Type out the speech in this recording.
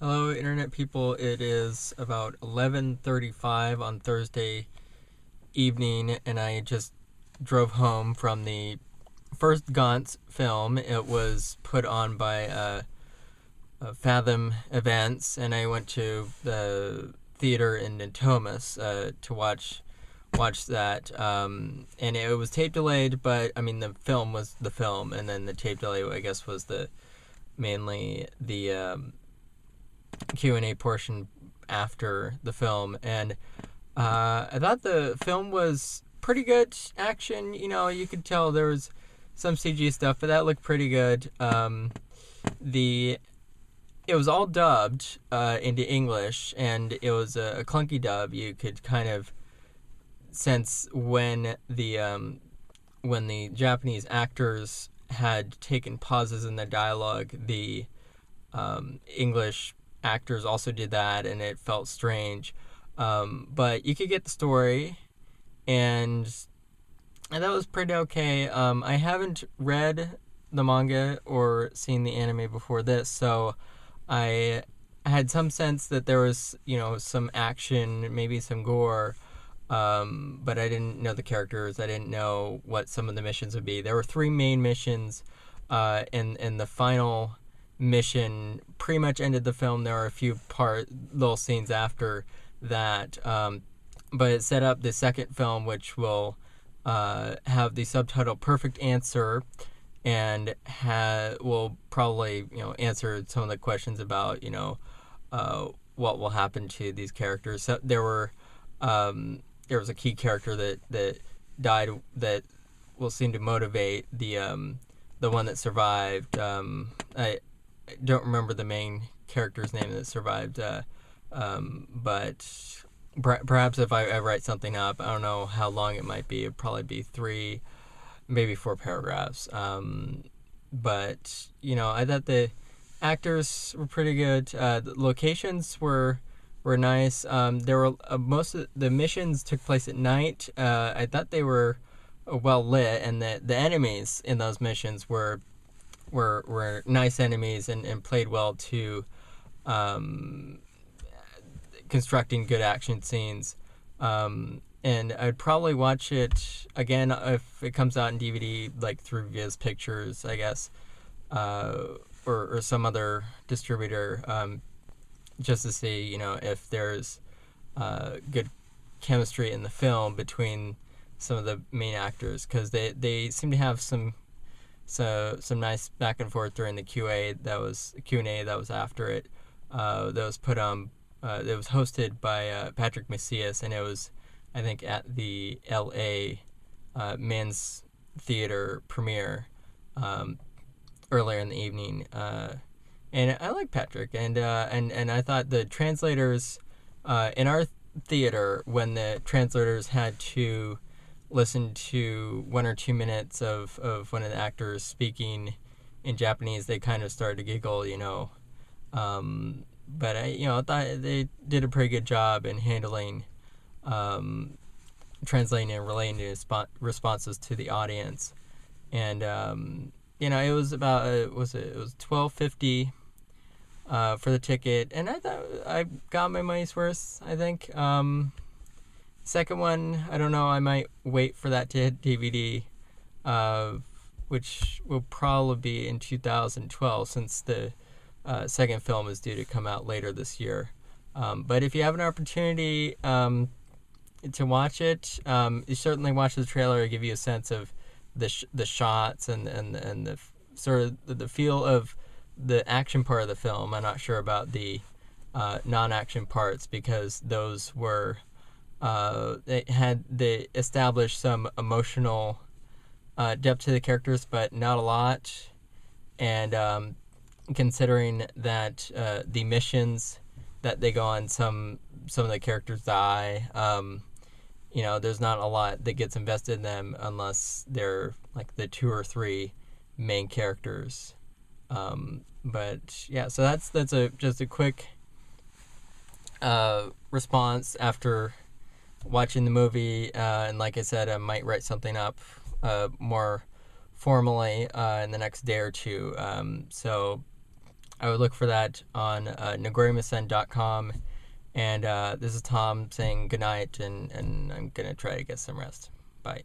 Hello, internet people. It is about 11:35 on Thursday evening, and I just drove home from the first Gaunt's film. It was put on by Fathom Events, and I went to the theater in Natomas to watch that. And it was tape delayed, but I mean the film was the film, and then the tape delay, I guess, was the mainly the Q&A portion after the film. And I thought the film was pretty good action. You know, you could tell there was some CG stuff, but that looked pretty good. The It was all dubbed into English, and it was a clunky dub. You could kind of sense when the Japanese actors had taken pauses in the dialogue, the English actors also did that, and it felt strange. But you could get the story, and that was pretty okay. I haven't read the manga or seen the anime before this, so I had some sense that there was, some action, maybe some gore, but I didn't know the characters. I didn't know what some of the missions would be. There were three main missions, and the final mission pretty much ended the film. There are a few little scenes after that, but it set up the second film, which will have the subtitle "Perfect Answer," and will probably answer some of the questions about what will happen to these characters. So there was a key character that died that will seem to motivate the one that survived. I don't remember the main character's name that survived, but perhaps if I write something up, I don't know how long it might be. It'd probably be 3, maybe 4 paragraphs. But I thought the actors were pretty good. The locations were nice. There were most of the missions took place at night. I thought they were well lit, and the enemies in those missions were nice enemies and played well to constructing good action scenes. And I'd probably watch it again if it comes out in DVD, like through Viz Pictures, I guess, or some other distributor, just to see, if there's good chemistry in the film between some of the main actors, because they seem to have some nice back and forth during the Q&A that was after it. That was put on. It was hosted by Patrick Macias, and it was, I think, at the L.A. Men's Theater premiere earlier in the evening. And I like Patrick, and I thought the translators in our theater, when the translators had to listen to 1 or 2 minutes of one of the actors speaking in Japanese, they kind of started to giggle, but I thought they did a pretty good job in handling translating and relaying responses to the audience. And it was about it was $12.50 for the ticket, and I thought I got my money's worth, I think. Second one, I don't know, I might wait for that to hit DVD, which will probably be in 2012, since the second film is due to come out later this year. But if you have an opportunity to watch it, you certainly watch the trailer to give you a sense of the shots and the sort of the feel of the action part of the film. I'm not sure about the non-action parts, because those were they established some emotional depth to the characters, but not a lot. And considering that the missions that they go on, some of the characters die. There's not a lot that gets invested in them unless they're like the 2 or 3 main characters. But yeah, so that's just a quick response after watching the movie. And like I said, I might write something up more formally in the next day or two. So I would look for that on nagorimasen.com. And this is Tom saying goodnight, and I'm going to try to get some rest. Bye.